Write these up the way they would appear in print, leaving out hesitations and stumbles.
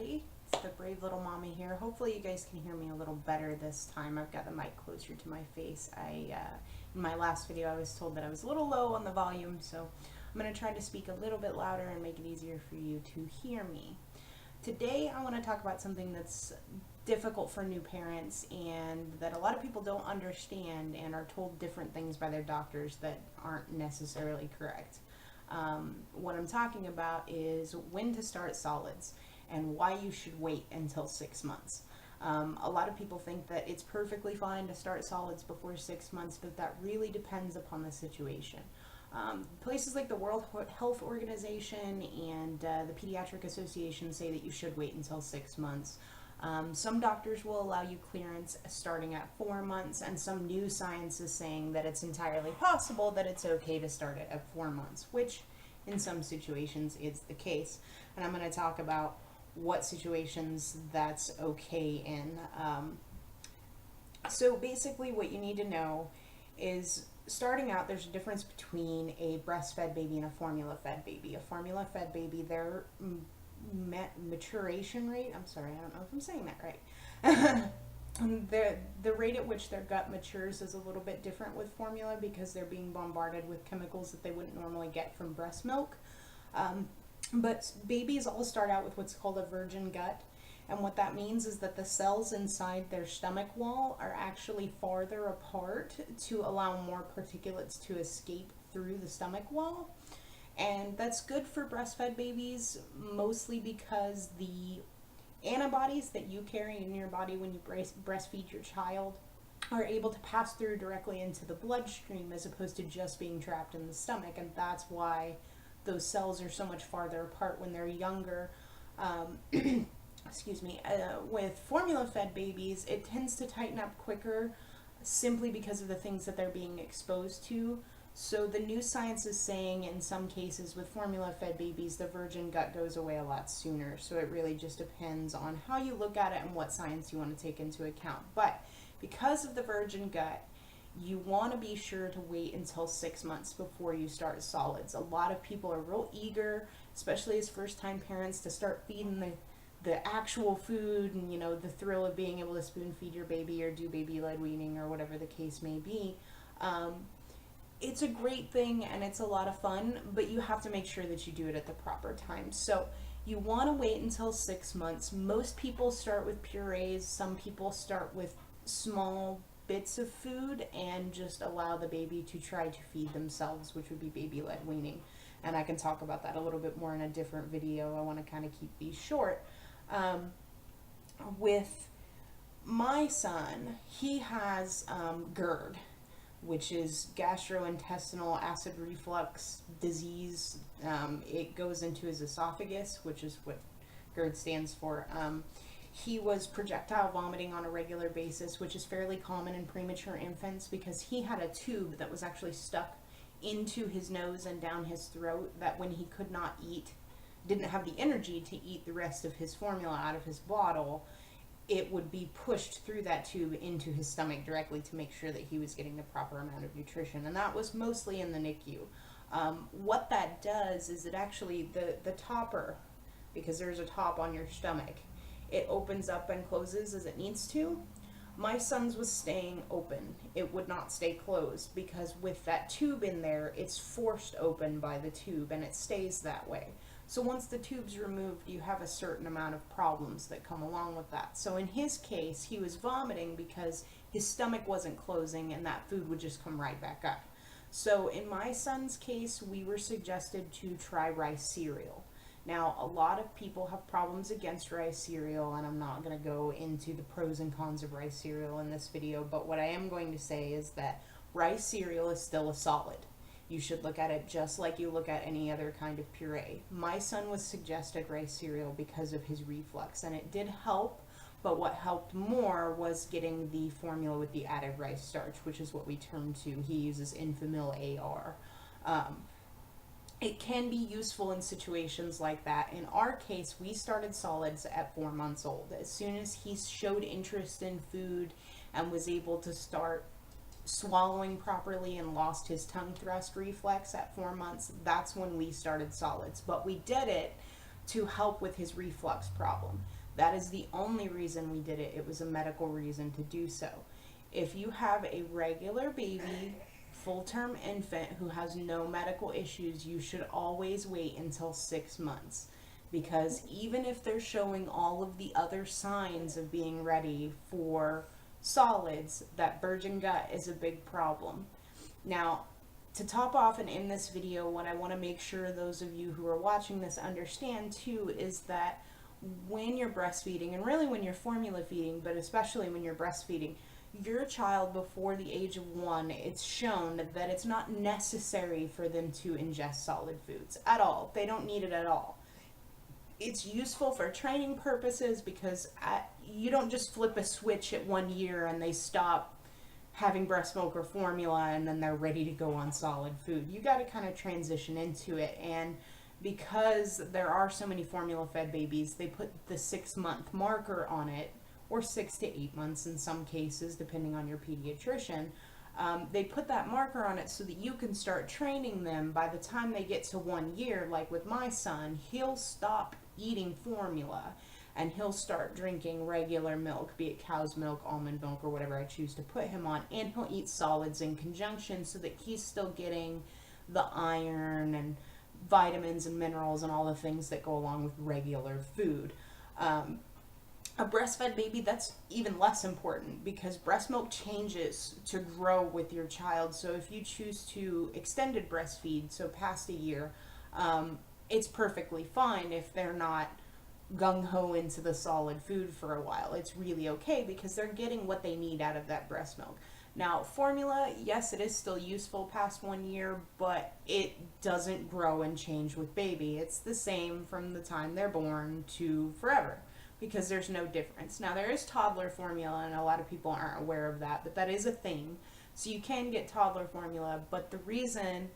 everybody. It's the Brave Little Mommy here. Hopefully you guys can hear me a little better this time. I've got the mic closer to my face. In my last video I was told that I was a little low on the volume, so I'm going to try to speak a little bit louder and make it easier for you to hear me. Today I want to talk about something that's difficult for new parents and that a lot of people don't understand and are told different things by their doctors that aren't necessarily correct. What I'm talking about is when to start solids and why you should wait until 6 months. A lot of people think that it's perfectly fine to start solids before 6 months, but that really depends upon the situation. Places like the World Health Organization and the Pediatric Association say that you should wait until 6 months. Some doctors will allow you clearance starting at 4 months, and some new science is saying that it's entirely possible that it's okay to start it at 4 months, which in some situations is the case. And I'm going to talk about what situations that's okay in. So basically what you need to know is, starting out, there's a difference between a breastfed baby and a formula-fed baby. A formula-fed baby, their maturation rate, I'm sorry, I don't know if I'm saying that right. The rate at which their gut matures is a little bit different with formula because they're being bombarded with chemicals that they wouldn't normally get from breast milk. But babies all start out with what's called a virgin gut. And what that means is that the cells inside their stomach wall are actually farther apart to allow more particulates to escape through the stomach wall. And that's good for breastfed babies, mostly because the antibodies that you carry in your body when you breastfeed your child are able to pass through directly into the bloodstream as opposed to just being trapped in the stomach. And that's why those cells are so much farther apart when they're younger. Excuse me. With formula-fed babies, it tends to tighten up quicker simply because of the things that they're being exposed to. So the new science is saying in some cases with formula-fed babies, the virgin gut goes away a lot sooner. So it really just depends on how you look at it and what science you want to take into account. But because of the virgin gut, you want to be sure to wait until 6 months before you start solids. A lot of people are real eager, especially as first-time parents, to start feeding the actual food and, you know, the thrill of being able to spoon feed your baby or do baby-led weaning or whatever the case may be. It's a great thing and it's a lot of fun, but you have to make sure that you do it at the proper time. So you want to wait until 6 months. Most people start with purees. Some people start with small bits of food and just allow the baby to try to feed themselves, which would be baby-led weaning. And I can talk about that a little bit more in a different video. I want to kind of keep these short. With my son, he has GERD, which is gastrointestinal acid reflux disease. It goes into his esophagus, which is what GERD stands for. He was projectile vomiting on a regular basis, which is fairly common in premature infants because he had a tube that was actually stuck into his nose and down his throat that when he could not eat, didn't have the energy to eat the rest of his formula out of his bottle, it would be pushed through that tube into his stomach directly to make sure that he was getting the proper amount of nutrition. And that was mostly in the NICU. What that does is it actually, the topper, because there's a top on your stomach, it opens up and closes as it needs to. My son's was staying open. It would not stay closed because with that tube in there, it's forced open by the tube and it stays that way. So once the tube's removed, you have a certain amount of problems that come along with that. So in his case, he was vomiting because his stomach wasn't closing and that food would just come right back up. So in my son's case, we were suggested to try rice cereal. Now, a lot of people have problems against rice cereal, and I'm not going to go into the pros and cons of rice cereal in this video, but what I am going to say is that rice cereal is still a solid. You should look at it just like you look at any other kind of puree. My son was suggested rice cereal because of his reflux, and it did help, but what helped more was getting the formula with the added rice starch, which is what we turn to. He uses Enfamil AR. It can be useful in situations like that. In our case, we started solids at 4 months old. As soon as he showed interest in food and was able to start swallowing properly and lost his tongue thrust reflex at 4 months, that's when we started solids. But we did it to help with his reflux problem. That is the only reason we did it. It was a medical reason to do so. If you have a regular baby, full-term infant who has no medical issues, you should always wait until 6 months, because even if they're showing all of the other signs of being ready for solids, that virgin gut is a big problem. Now, to top off and in this video, what I want to make sure those of you who are watching this understand too is that when you're breastfeeding, and really when you're formula feeding, but especially when you're breastfeeding, your child before the age of 1, it's shown that it's not necessary for them to ingest solid foods at all. They don't need it at all. It's useful for training purposes because you don't just flip a switch at 1 year and they stop having breast milk or formula and then they're ready to go on solid food. You got to kind of transition into it. And because there are so many formula fed babies, they put the 6-month marker on it, or 6 to 8 months in some cases, depending on your pediatrician. They put that marker on it so that you can start training them. By the time they get to 1 year, like with my son, he'll stop eating formula and he'll start drinking regular milk, be it cow's milk, almond milk, or whatever I choose to put him on, and he'll eat solids in conjunction so that he's still getting the iron and vitamins and minerals and all the things that go along with regular food. A breastfed baby, that's even less important because breast milk changes to grow with your child. So if you choose to extended breastfeed, so past a year, it's perfectly fine if they're not gung-ho into the solid food for a while. It's really okay because they're getting what they need out of that breast milk. Now, formula, yes, it is still useful past 1 year, but it doesn't grow and change with baby. It's the same from the time they're born to forever, because there's no difference. Now, there is toddler formula, and a lot of people aren't aware of that, but that is a thing. So you can get toddler formula, but the reason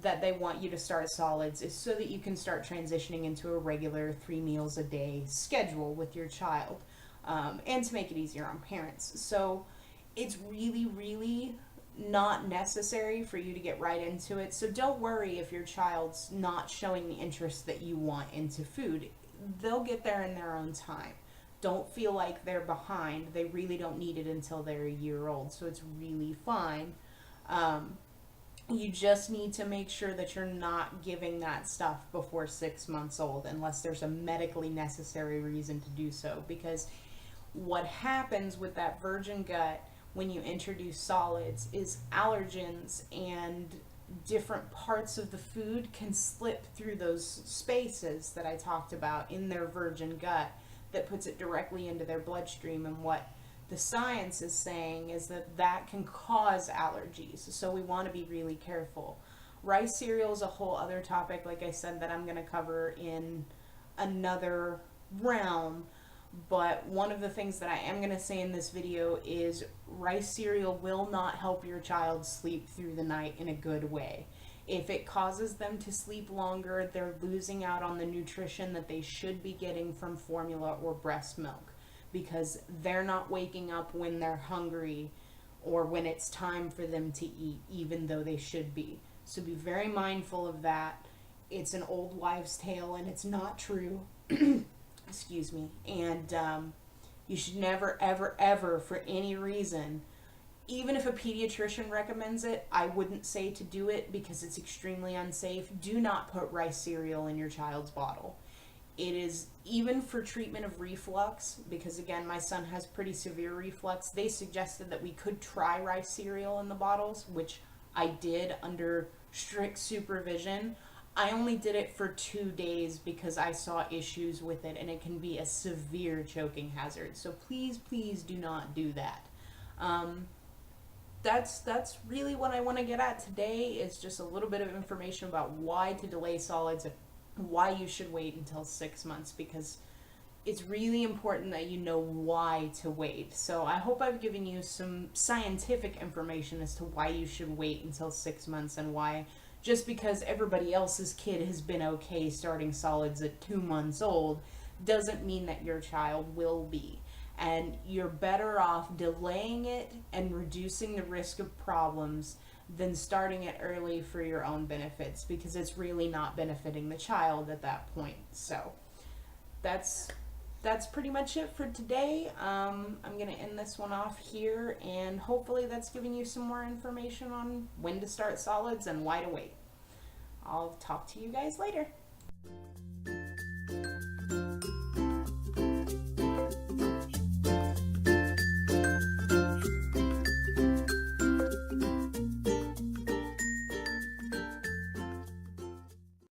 that they want you to start solids is so that you can start transitioning into a regular 3 meals a day schedule with your child, and to make it easier on parents. So it's really, really not necessary for you to get right into it. So don't worry if your child's not showing the interest that you want into food. They'll get there in their own time. Don't feel like they're behind. They really don't need it until they're a year old, so it's really fine. You just need to make sure that you're not giving that stuff before 6 months old unless there's a medically necessary reason to do so, because what happens with that virgin gut when you introduce solids is allergens and different parts of the food can slip through those spaces that I talked about in their virgin gut that puts it directly into their bloodstream. And what the science is saying is that that can cause allergies. So we want to be really careful. Rice cereal is a whole other topic, like I said, that I'm going to cover in another realm. But one of the things that I am going to say in this video is rice cereal will not help your child sleep through the night in a good way. If it causes them to sleep longer, they're losing out on the nutrition that they should be getting from formula or breast milk, because they're not waking up when they're hungry or when it's time for them to eat, even though they should be. So be very mindful of that. It's an old wives' tale and it's not true. Excuse me. And you should never, ever, ever, for any reason, even if a pediatrician recommends it, I wouldn't say to do it because it's extremely unsafe. Do not put rice cereal in your child's bottle. It is, even for treatment of reflux, because again, my son has pretty severe reflux, they suggested that we could try rice cereal in the bottles, which I did under strict supervision. I only did it for 2 days because I saw issues with it, and it can be a severe choking hazard. So please, please do not do that. That's really what I want to get at today, is just a little bit of information about why to delay solids and why you should wait until 6 months, because it's really important that you know why to wait. So I hope I've given you some scientific information as to why you should wait until 6 months, and why just because everybody else's kid has been okay starting solids at 2 months old doesn't mean that your child will be. And you're better off delaying it and reducing the risk of problems than starting it early for your own benefits, because it's really not benefiting the child at that point. So that's pretty much it for today. I'm gonna end this one off here, and hopefully that's giving you some more information on when to start solids and why to wait. I'll talk to you guys later.